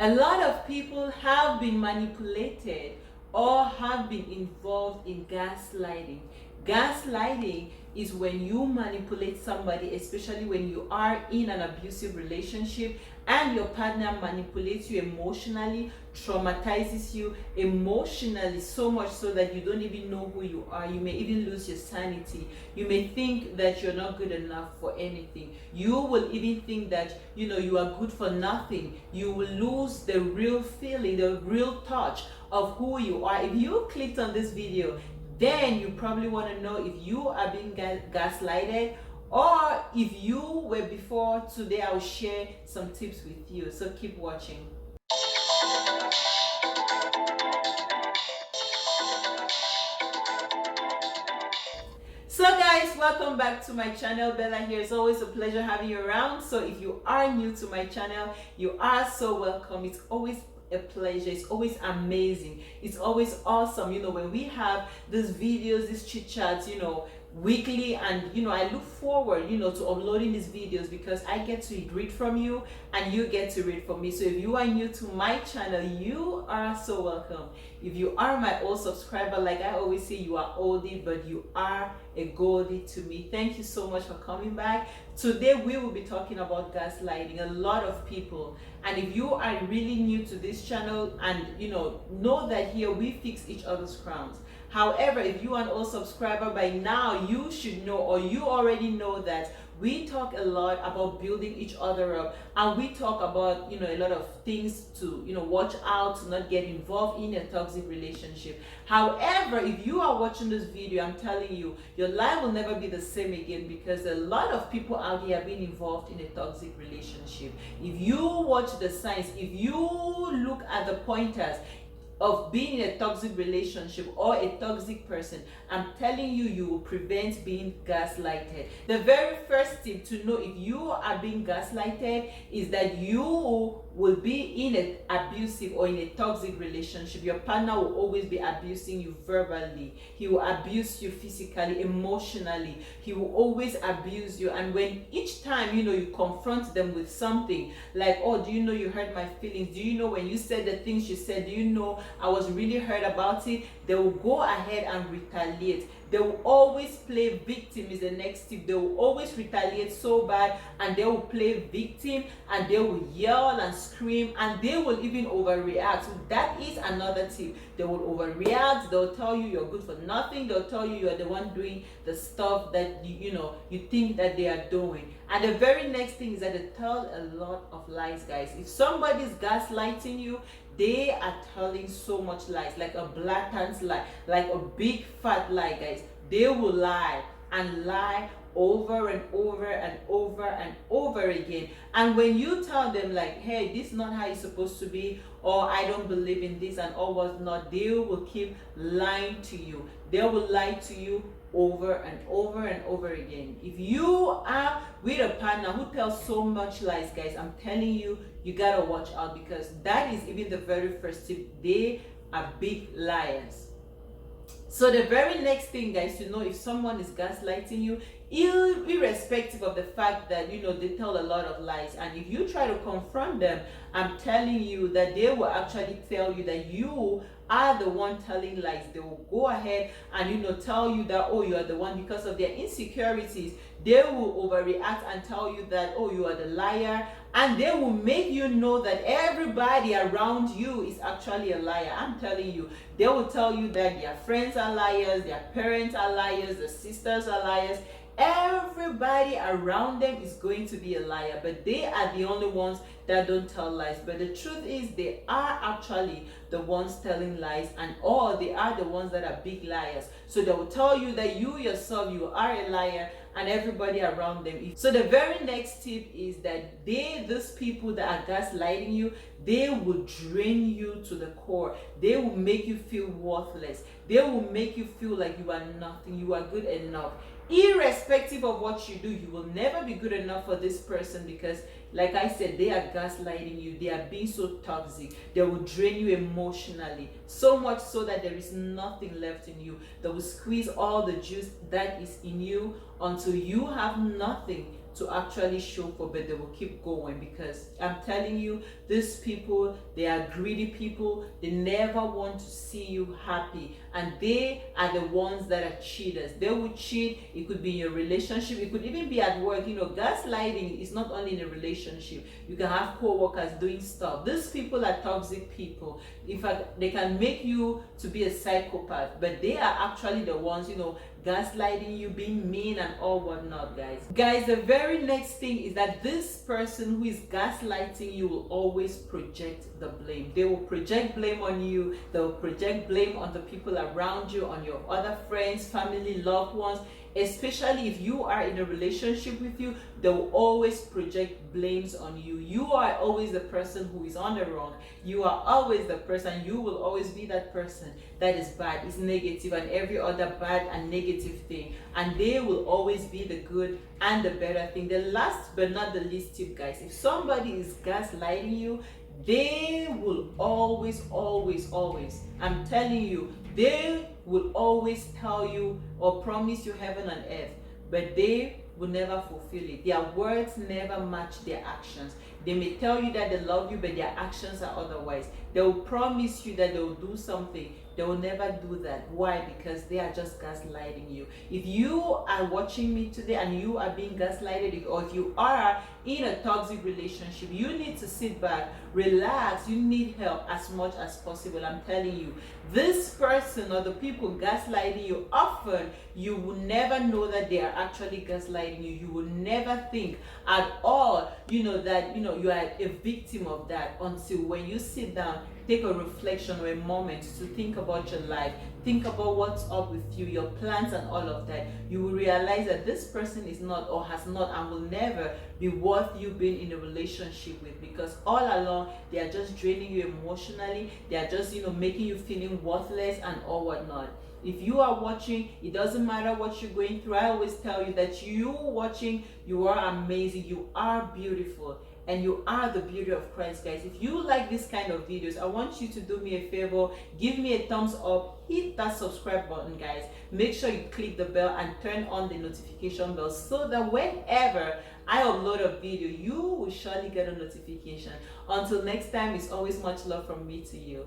A lot of people have been manipulated or have been involved in gaslighting. Gaslighting is when you manipulate somebody, especially when you are in an abusive relationship and your partner manipulates you emotionally, traumatizes you emotionally, so much so that you don't even know who you are. You may even lose your sanity. You may think that you're not good enough for anything. You will even think that you are good for nothing. You will lose the real feeling, the real touch of who you are. If you clicked on this video, then you probably want to know if you are being gaslighted, or if you were before. Today I'll share some tips with you, so keep watching. So guys, welcome back to my channel. Bella here. It's always a pleasure having you around. So if you are new to my channel, you are so welcome. It's always a pleasure. It's always amazing. It's always awesome, when we have these videos, these chit chats, weekly. And I look forward to uploading these videos because I get to read from you and you get to read from me. So if you are new to my channel, you are so welcome. If you are my old subscriber, like I always say, you are oldie, but you are a goldie to me. Thank you so much for coming back. Today we will be talking about gaslighting. A lot of people, and if you are really new to this channel, and know that here we fix each other's crowns. However, if you are an old subscriber, by now you should know, or you already know, that we talk a lot about building each other up, and we talk about a lot of things to watch out to not get involved in a toxic relationship. However, if you are watching this video, I'm telling you, your life will never be the same again, because a lot of people out here have been involved in a toxic relationship. If you watch the signs, if you look at the pointers of being in a toxic relationship or a toxic person, I'm telling you, you will prevent being gaslighted. The very first tip to know if you are being gaslighted is that you will be in an abusive or in a toxic relationship. Your partner will always be abusing you verbally. He will abuse you physically, emotionally. He will always abuse you. And when each time you confront them with something like, oh, do you know you hurt my feelings? Do you know when you said the things you said? Do you know I was really hurt about it? They will go ahead and retaliate. They will always play victim is the next tip. They will always retaliate so bad, and they will play victim, and they will yell and scream, and they will even overreact. So that is another tip. They will overreact. They'll tell you you're good for nothing. They'll tell you you're the one doing the stuff that you think that they are doing. And the very next thing is that they tell a lot of lies, guys. If somebody's gaslighting you, they are telling so much lies, like a blatant lie, like a big fat lie, guys. They will lie and lie over and over and over and over again. And when you tell them like, hey, this is not how it's supposed to be, or I don't believe in this and all was not, they will keep lying to you. They will lie to you over and over and over again. If you are with a partner who tells so much lies, guys, I'm telling you, you gotta watch out, because that is even the very first tip. They are big liars. So the very next thing, guys, to know if someone is gaslighting you, irrespective of the fact that they tell a lot of lies, and if you try to confront them, I'm telling you that they will actually tell you that you are the one telling lies. They will go ahead and tell you that, oh, you are the one, because of their insecurities. They will overreact and tell you that, oh, you are the liar, and they will make you know that everybody around you is actually a liar. I'm telling you, they will tell you that their friends are liars, their parents are liars, their sisters are liars. Everybody around them is going to be a liar, but they are the only ones that don't tell lies. But the truth is, they are actually the ones telling lies, and or they are the ones that are big liars. So they will tell you that you yourself, you are a liar, and everybody around them is. So the very next tip is that these people that are gaslighting you, they will drain you to the core. They will make you feel worthless. They will make you feel like you are nothing, you are good enough. Irrespective of what you do, you will never be good enough for this person, because like I said, they are gaslighting you. They are being so toxic. They will drain you emotionally, so much so that there is nothing left in you. They will squeeze all the juice that is in you until you have nothing to actually show for, but they will keep going, because I'm telling you, these people, they are greedy people. They never want to see you happy, and they are the ones that are cheaters. They will cheat. It could be in your relationship, it could even be at work. Gaslighting is not only in a relationship. You can have co-workers doing stuff. These people are toxic people. In fact, they can make you to be a psychopath, but they are actually the ones, gaslighting you, being mean and all whatnot, guys. The very next thing is that this person who is gaslighting you will always project the blame. They will project blame on you. They will project blame on the people around you, on your other friends, family, loved ones. Especially if you are in a relationship with you, they will always project blames on you. You are always the person who is on the wrong. You are always the person. You will always be that person that is bad, is negative, and every other bad and negative thing. And they will always be the good and the better thing. The last but not the least tip, guys, if somebody is gaslighting you, they will always, I'm telling you, they will always tell you or promise you heaven and earth, but they will never fulfill it. Their words never match their actions. They may tell you that they love you, but their actions are otherwise. They will promise you that they will do something. They will never do that. Why? Because they are just gaslighting you. If you are watching me today and you are being gaslighted, or if you are in a toxic relationship, you need to sit back, relax. You need help as much as possible. I'm telling you, this person or the people gaslighting you, often you will never know that they are actually gaslighting you. You will never think at all, that you are a victim of that, until when you sit down, take a reflection or a moment to think about your life, think about what's up with you, your plans and all of that. You will realize that this person is not, or has not, and will never be worth you being in a relationship with, because all along they are just draining you emotionally. They are just making you feeling worthless and all whatnot. If you are watching, it doesn't matter what you're going through. I always tell you that you watching, you are amazing, you are beautiful, and you are the beauty of Christ, guys. If you like this kind of videos, I want you to do me a favor, give me a thumbs up, hit that subscribe button, guys. Make sure you click the bell and turn on the notification bell, so that whenever I upload a video, you will surely get a notification. Until next time, it's always much love from me to you.